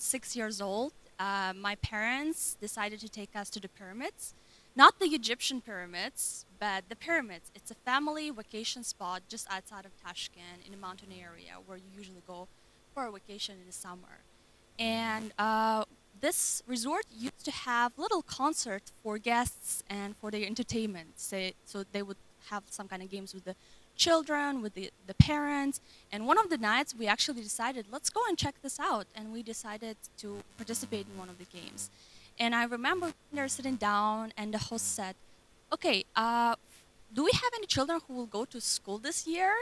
6 years old, my parents decided to take us to the pyramids. Not the Egyptian pyramids, but the pyramids. It's a family vacation spot just outside of Tashkent in a mountain area where you usually go for a vacation in the summer. And this resort used to have little concerts for guests and for their entertainment. So they would have some kind of games with the children, with the parents. And one of the nights, we actually decided, let's go and check this out. And we decided to participate in one of the games. And I remember they're sitting down, and the host said, okay, do we have any children who will go to school this year?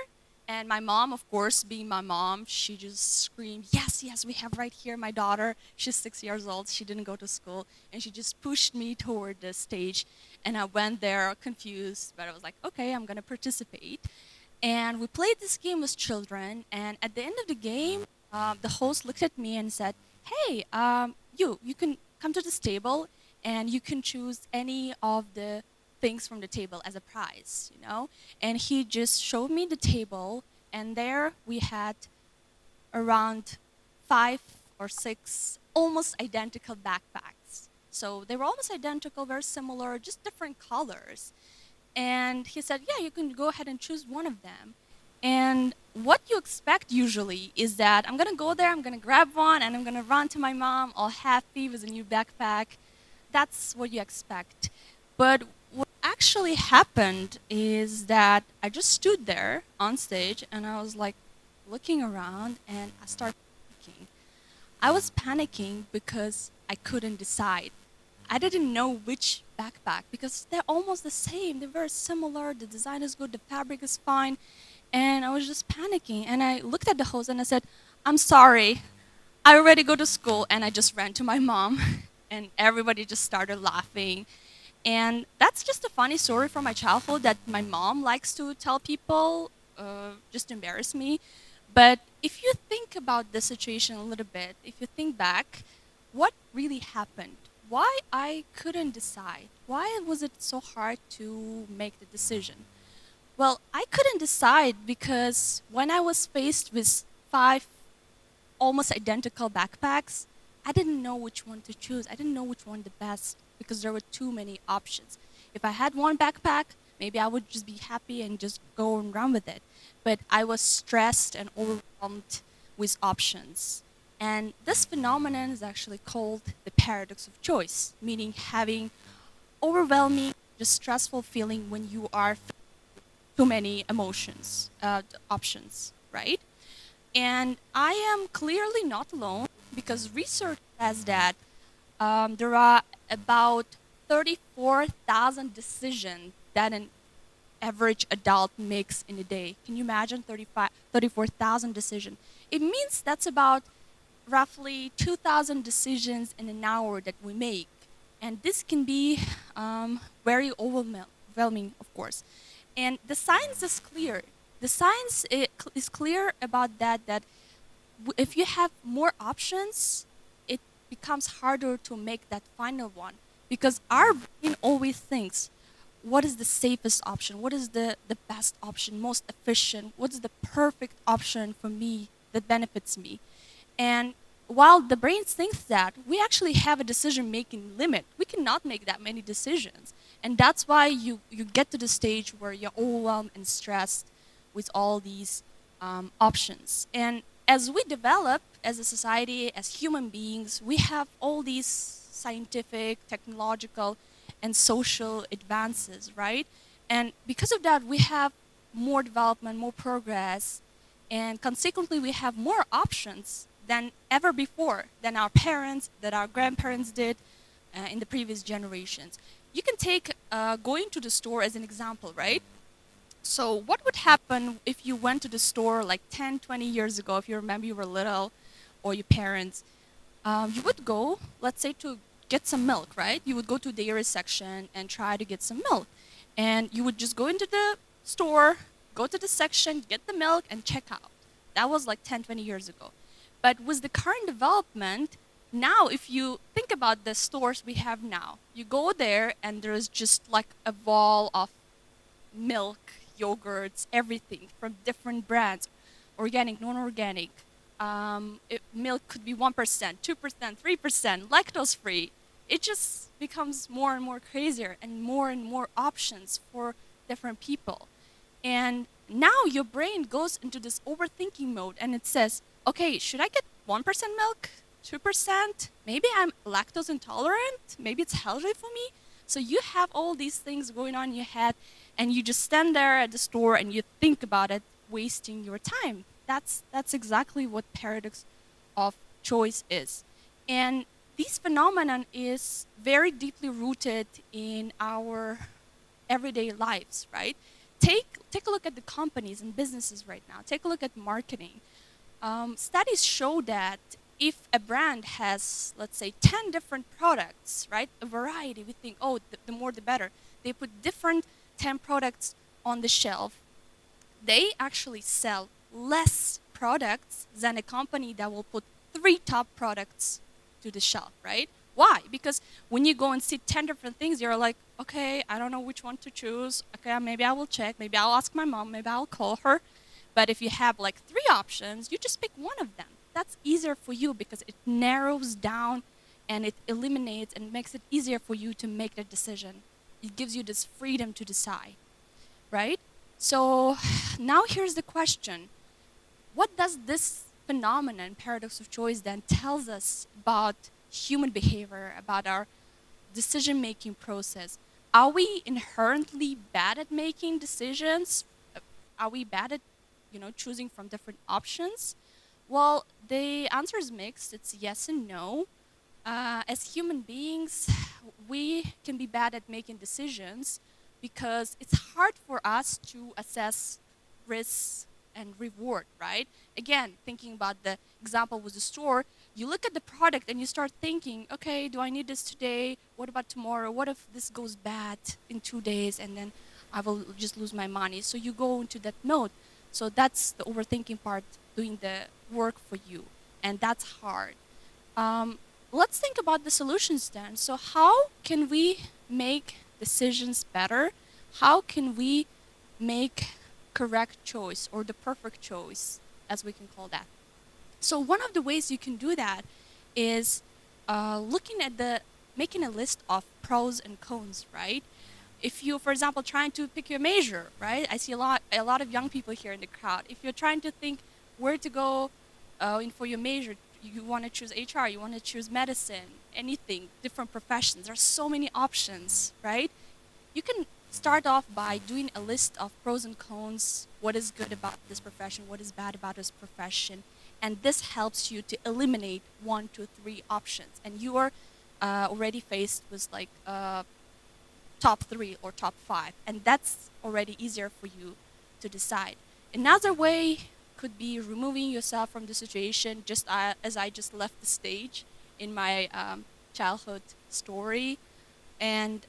And my mom, of course, being my mom, she just screamed, yes, yes, we have right here my daughter. She's 6 years old. She didn't go to school. And she just pushed me toward the stage. And I went there confused, but I was like, okay, I'm going to participate. And we played this game with children. And at the end of the game, the host looked at me and said, hey, you can come to this table and you can choose any of the things from the table as a prize, you know? And he just showed me the table, and there we had around 5 or 6 almost identical backpacks. So they were almost identical, very similar, just different colors. And he said, yeah, you can go ahead and choose one of them. And what you expect usually is that I'm gonna go there, I'm gonna grab one, and I'm gonna run to my mom all happy with a new backpack. That's what you expect. But what actually happened is that I just stood there on stage and I was like looking around and I started panicking. I was panicking because I couldn't decide. I didn't know which backpack because they're almost the same. They're very similar. The design is good. The fabric is fine. And I was just panicking. And I looked at the host and I said, I'm sorry. I already go to school. And I just ran to my mom. And everybody just started laughing. And that's just a funny story from my childhood that my mom likes to tell people, just to embarrass me. But if you think about the situation a little bit, if you think back, what really happened? Why I couldn't decide? Why was it so hard to make the decision? Well, I couldn't decide because when I was faced with 5 almost identical backpacks, I didn't know which one to choose. I didn't know which one the best because there were too many options. If I had one backpack, maybe I would just be happy and just go and run with it. But I was stressed and overwhelmed with options. And this phenomenon is actually called the paradox of choice, meaning having overwhelming, just stressful feeling when you are too many emotions, options, right? And I am clearly not alone because research says that there are about 34,000 decisions that an average adult makes in a day. Can you imagine 34,000 decisions? It means that's about roughly 2,000 decisions in an hour that we make. And this can be very overwhelming, of course. And the science is clear. The science is clear about that if you have more options, it becomes harder to make that final one because our brain always thinks, what is the safest option? What is the best option, most efficient? What is the perfect option for me that benefits me? And while the brain thinks that, we actually have a decision-making limit. We cannot make that many decisions. And that's why you get to the stage where you're overwhelmed and stressed with all these options. And as we develop as a society, as human beings, we have all these scientific, technological, and social advances, right? And because of that, we have more development, more progress, and consequently, we have more options than ever before, than our parents, that our grandparents did in the previous generations. You can take going to the store as an example, right? So what would happen if you went to the store like 10, 20 years ago, if you remember you were little, or your parents? You would go, let's say, to get some milk, right? You would go to the dairy section and try to get some milk. And you would just go into the store, go to the section, get the milk, and check out. That was like 10, 20 years ago. But with the current development, now if you think about the stores we have now, you go there and there's just like a wall of milk, yogurts, everything from different brands, organic, non-organic, Milk could be 1%, 2%, 3%, lactose free. It just becomes more and more crazier and more options for different people. And now your brain goes into this overthinking mode and it says, okay, should I get 1% milk? 2%? Maybe I'm lactose intolerant? Maybe it's healthy for me? So you have all these things going on in your head and you just stand there at the store and you think about it, wasting your time. That's exactly what paradox of choice is. And this phenomenon is very deeply rooted in our everyday lives, right? Take a look at the companies and businesses right now. Take a look at marketing. Studies show that if a brand has, let's say, 10 different products, right, a variety, we think, oh, the more the better. They put different 10 products on the shelf. They actually sell less products than a company that will put 3 top products to the shelf, right? Why? Because when you go and see 10 different things, you're like, okay, I don't know which one to choose. Okay, maybe I will check. Maybe I'll ask my mom. Maybe I'll call her. But if you have like 3 options, you just pick one of them. That's easier for you because it narrows down and it eliminates and makes it easier for you to make the decision. It gives you this freedom to decide, right? So now here's the question. What does this phenomenon, paradox of choice, then tells us about human behavior, about our decision-making process? Are we inherently bad at making decisions? Are we bad at, choosing from different options? Well, the answer is mixed. It's yes and no. As human beings, we can be bad at making decisions because it's hard for us to assess risks and reward, right? Again, thinking about the example with the store, you look at the product and you start thinking, okay, do I need this today? What about tomorrow? What if this goes bad in 2 days and then I will just lose my money? So you go into that mode. So that's the overthinking part, doing the work for you. And that's hard. Let's think about the solutions then. So how can we make decisions better? How can we make correct choice or the perfect choice, as we can call that? So one of the ways you can do that is looking at making a list of pros and cons, right? If you, for example, trying to pick your major, right? I see a lot of young people here in the crowd. If you're trying to think where to go for your major, you want to choose HR, you want to choose medicine, anything, different professions. There's so many options, right? You can start off by doing a list of pros and cons, what is good about this profession, what is bad about this profession, and this helps you to eliminate 1, 2, 3 options. And you are already faced with like top 3 or top 5, and that's already easier for you to decide. Another way could be removing yourself from the situation, just as I just left the stage in my childhood story. And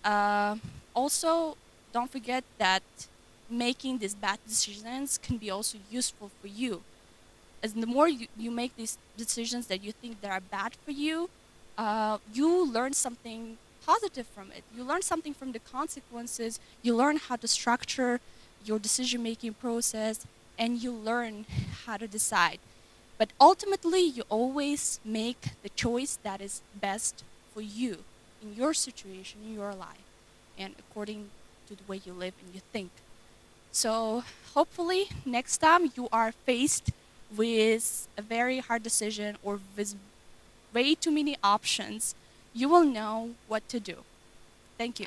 also, don't forget that making these bad decisions can be also useful for you. As the more you make these decisions that you think that are bad for you, you learn something positive from it. You learn something from the consequences. You learn how to structure your decision-making process, and you learn how to decide. But ultimately, you always make the choice that is best for you in your situation, in your life, and according to the way you live and you think. So hopefully next time you are faced with a very hard decision or with way too many options, you will know what to do. Thank you.